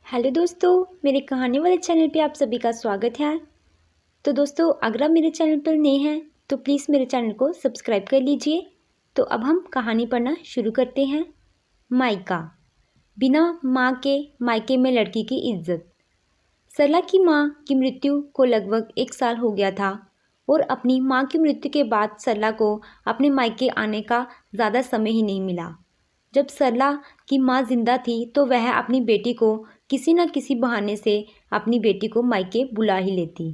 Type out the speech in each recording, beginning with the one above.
Hello दोस्तों, मेरे कहानी वाले चैनल पे आप सभी का स्वागत है। तो दोस्तों, अगर आप मेरे चैनल पर नए हैं तो प्लीज़ मेरे चैनल को सब्सक्राइब कर लीजिए। तो अब हम कहानी पढ़ना शुरू करते हैं। मायका। बिना माँ के मायके में लड़की की इज्जत। सरला की माँ की मृत्यु को लगभग 1 साल हो गया था और अपनी माँ की मृत्यु के बाद सरला को अपने मायके आने का ज़्यादा समय ही नहीं मिला। जब सरला की माँ जिंदा थी तो वह अपनी बेटी को किसी न किसी बहाने से अपनी बेटी को मायके बुला ही लेती।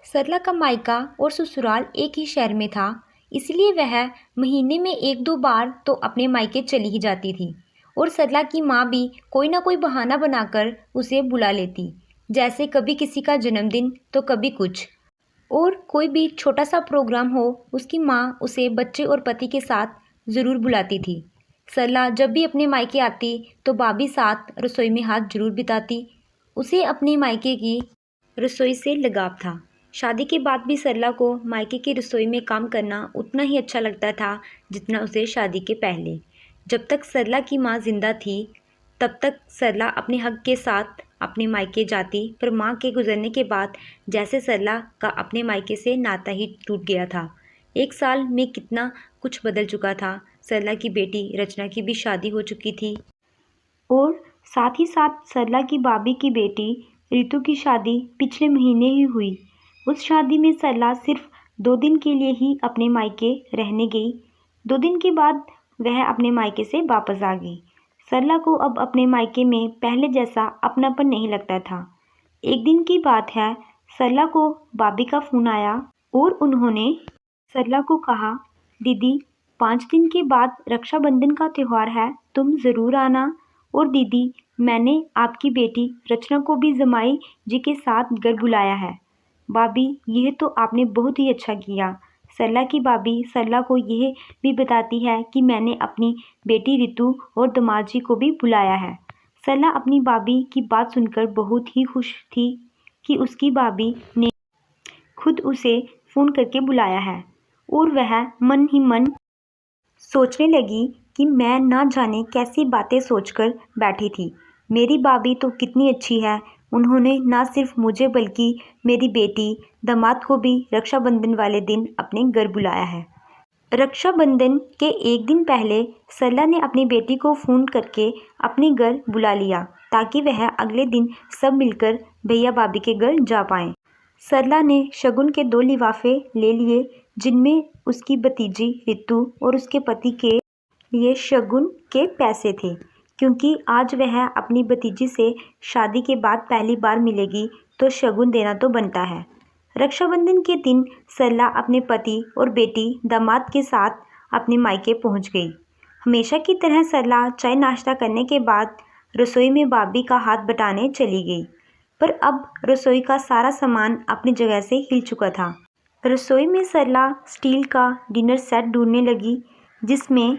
सरला का मायका और ससुराल एक ही शहर में था, इसलिए वह महीने में 1-2 बार तो अपने मायके चली ही जाती थी और सरला की माँ भी कोई ना कोई बहाना बनाकर उसे बुला लेती, जैसे कभी किसी का जन्मदिन तो कभी कुछ। और कोई भी छोटा सा प्रोग्राम हो, उसकी माँ उसे बच्चे और पति के साथ ज़रूर बुलाती थी। सरला जब भी अपने मायके आती तो भाभी साथ रसोई में हाथ जरूर बिताती। उसे अपने मायके की रसोई से लगाव था। शादी के बाद भी सरला को मायके की रसोई में काम करना उतना ही अच्छा लगता था जितना उसे शादी के पहले। जब तक सरला की माँ जिंदा थी तब तक सरला अपने हक के साथ अपने मायके जाती, पर माँ के गुजरने के बाद जैसे सरला का अपने मायके से नाता ही टूट गया था। 1 साल में कितना कुछ बदल चुका था। सरला की बेटी रचना की भी शादी हो चुकी थी और साथ ही साथ सरला की भाभी की बेटी रितु की शादी पिछले महीने ही हुई। उस शादी में सरला सिर्फ 2 दिन के लिए ही अपने मायके रहने गई। 2 दिन के बाद वह अपने मायके से वापस आ गई। सरला को अब अपने मायके में पहले जैसा अपनापन नहीं लगता था। एक दिन की बात है, सरला को भाभी का फ़ोन आया और उन्होंने सरला को कहा, दीदी 5 दिन के बाद रक्षाबंधन का त्यौहार है, तुम ज़रूर आना। और दीदी, मैंने आपकी बेटी रचना को भी जमाई जी के साथ घर बुलाया है। भाभी, यह तो आपने बहुत ही अच्छा किया। सरला की भाभी सरला को यह भी बताती है कि मैंने अपनी बेटी रितु और दामाद जी को भी बुलाया है। सरला अपनी भाभी की बात सुनकर बहुत ही खुश थी कि उसकी भाभी ने खुद उसे फ़ोन करके बुलाया है और वह मन ही मन सोचने लगी कि मैं ना जाने कैसी बातें सोचकर बैठी थी। मेरी भाभी तो कितनी अच्छी है, उन्होंने ना सिर्फ मुझे बल्कि मेरी बेटी दामाद को भी रक्षाबंधन वाले दिन अपने घर बुलाया है। रक्षाबंधन के एक दिन पहले सरला ने अपनी बेटी को फ़ोन करके अपने घर बुला लिया ताकि वह अगले दिन सब मिलकर भैया भाभी के घर जा पाएँ। सरला ने शगुन के 2 लिफाफे ले लिए जिनमें उसकी भतीजी रितु और उसके पति के लिए शगुन के पैसे थे, क्योंकि आज वह अपनी भतीजी से शादी के बाद पहली बार मिलेगी तो शगुन देना तो बनता है। रक्षाबंधन के दिन सरला अपने पति और बेटी दामाद के साथ अपने मायके पहुंच गई। हमेशा की तरह सरला चाय नाश्ता करने के बाद रसोई में भाभी का हाथ बटाने चली गई, पर अब रसोई का सारा सामान अपनी जगह से हिल चुका था। रसोई में सरला स्टील का डिनर सेट ढूंढने लगी जिसमें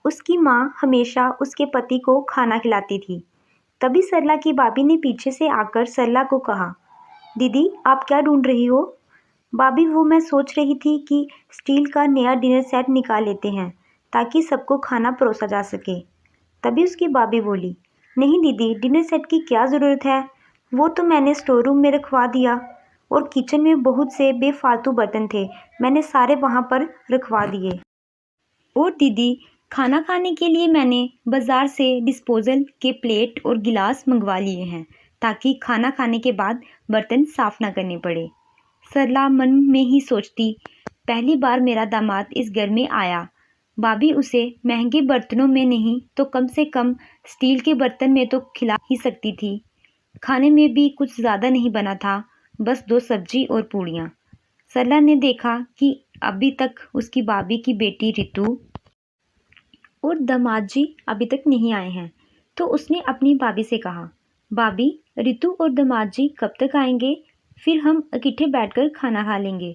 उसकी माँ हमेशा उसके पति को खाना खिलाती थी। तभी सरला की भाभी ने पीछे से आकर सरला को कहा, दीदी आप क्या ढूंढ रही हो? भाभी, वो मैं सोच रही थी कि स्टील का नया डिनर सेट निकाल लेते हैं ताकि सबको खाना परोसा जा सके। तभी उसकी भाभी बोली, नहीं दीदी, डिनर सेट की क्या ज़रूरत है, वो तो मैंने स्टोर रूम में रखवा दिया और किचन में बहुत से बेफालतू बर्तन थे, मैंने सारे वहाँ पर रखवा दिए। और दीदी, खाना खाने के लिए मैंने बाज़ार से डिस्पोजल के प्लेट और गिलास मंगवा लिए हैं ताकि खाना खाने के बाद बर्तन साफ़ ना करने पड़े। सरला मन में ही सोचती, पहली बार मेरा दामाद इस घर में आया, भाभी उसे महंगे बर्तनों में नहीं तो कम से कम स्टील के बर्तन में तो खिला ही सकती थी। खाने में भी कुछ ज़्यादा नहीं बना था, बस 2 सब्जी और पूड़ियाँ। सरला ने देखा कि अभी तक उसकी भाभी की बेटी रितु और दामाद जी अभी तक नहीं आए हैं, तो उसने अपनी भाभी से कहा, भाभी, रितु और दामाद जी कब तक आएंगे? फिर हम इकट्ठे बैठकर खाना खा लेंगे।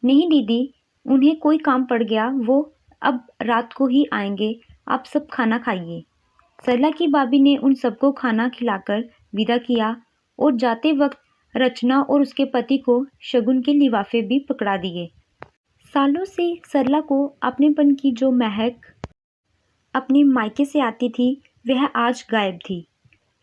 नहीं दीदी, उन्हें कोई काम पड़ गया, वो अब रात को ही आएंगे, आप सब खाना खाइए। सरला की भाभी ने उन सबको खाना खिलाकर विदा किया और जाते वक्त रचना और उसके पति को शगुन के लिफाफे भी पकड़ा दिए। सालों से सरला को अपनेपन की जो महक अपने मायके से आती थी वह आज गायब थी।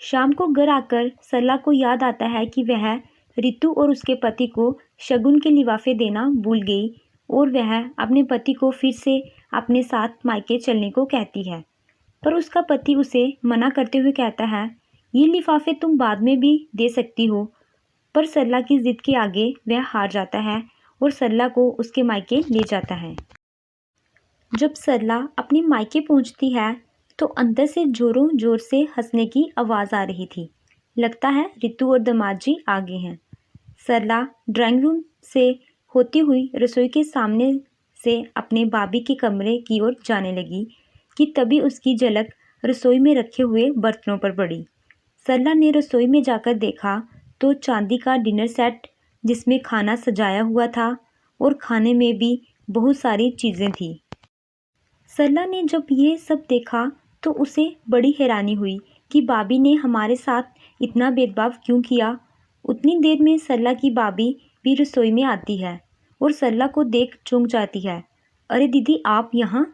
शाम को घर आकर सरला को याद आता है कि वह रितु और उसके पति को शगुन के लिफाफे देना भूल गई और वह अपने पति को फिर से अपने साथ मायके चलने को कहती है। पर उसका पति उसे मना करते हुए कहता है, ये लिफाफे तुम बाद में भी दे सकती हो। पर सरला की जिद के आगे वह हार जाता है और सरला को उसके मायके ले जाता है। जब सरला अपने मायके पहुंचती है तो अंदर से जोरों जोर से हंसने की आवाज़ आ रही थी। लगता है रितु और दामाद जी आ गए हैं। सरला ड्राइंग रूम से होती हुई रसोई के सामने से अपने भाभी के कमरे की ओर जाने लगी कि तभी उसकी झलक रसोई में रखे हुए बर्तनों पर पड़ी। सरला ने रसोई में जाकर देखा तो चांदी का डिनर सेट जिसमें खाना सजाया हुआ था और खाने में भी बहुत सारी चीज़ें थी। सरला ने जब ये सब देखा तो उसे बड़ी हैरानी हुई कि भाभी ने हमारे साथ इतना भेदभाव क्यों किया। उतनी देर में सरला की भाभी भी रसोई में आती है और सरला को देख चौंक जाती है। अरे दीदी, आप यहाँ?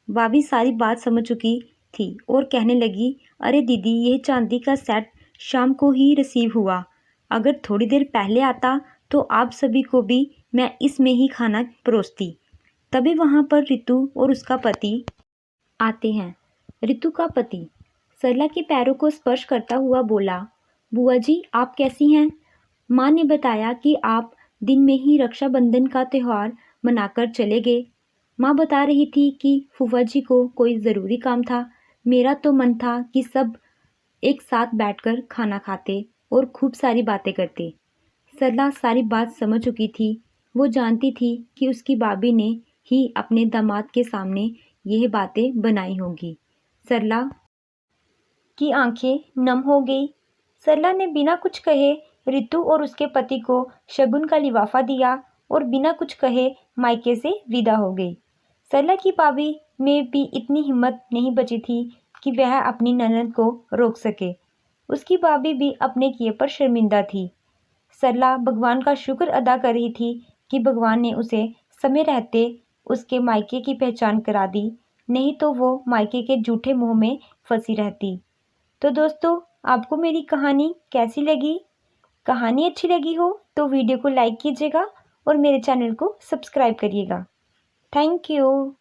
भाभी सारी बात समझ चुकी थी और कहने लगी, अरे दीदी, यह चांदी का सेट शाम को ही रिसीव हुआ। अगर थोड़ी देर पहले आता तो आप सभी को भी मैं इसमें ही खाना परोसती। तभी वहाँ पर रितु और उसका पति आते हैं। रितु का पति सरला के पैरों को स्पर्श करता हुआ बोला, बुआ जी, आप कैसी हैं? माँ ने बताया कि आप दिन में ही रक्षाबंधन का त्यौहार मनाकर चले गए। माँ बता रही थी कि फूफा जी को कोई ज़रूरी काम था। मेरा तो मन था कि सब एक साथ बैठकर खाना खाते और खूब सारी बातें करते। सरला सारी बात समझ चुकी थी। वो जानती थी कि उसकी भाभी ने ही अपने दामाद के सामने यह बातें बनाई होंगी। सरला की आंखें नम हो गई। सरला ने बिना कुछ कहे रितु और उसके पति को शगुन का लिफाफा दिया और बिना कुछ कहे मायके से विदा हो गई। सरला की भाभी में भी इतनी हिम्मत नहीं बची थी कि वह अपनी ननद को रोक सके। उसकी भाभी भी अपने किए पर शर्मिंदा थी। सरला भगवान का शुक्र अदा कर रही थी कि भगवान ने उसे समय रहते उसके मायके की पहचान करा दी, नहीं तो वो मायके के झूठे मोह में फंसी रहती। तो दोस्तों, आपको मेरी कहानी कैसी लगी? कहानी अच्छी लगी हो तो वीडियो को लाइक कीजिएगा और मेरे चैनल को सब्सक्राइब करिएगा। Thank you.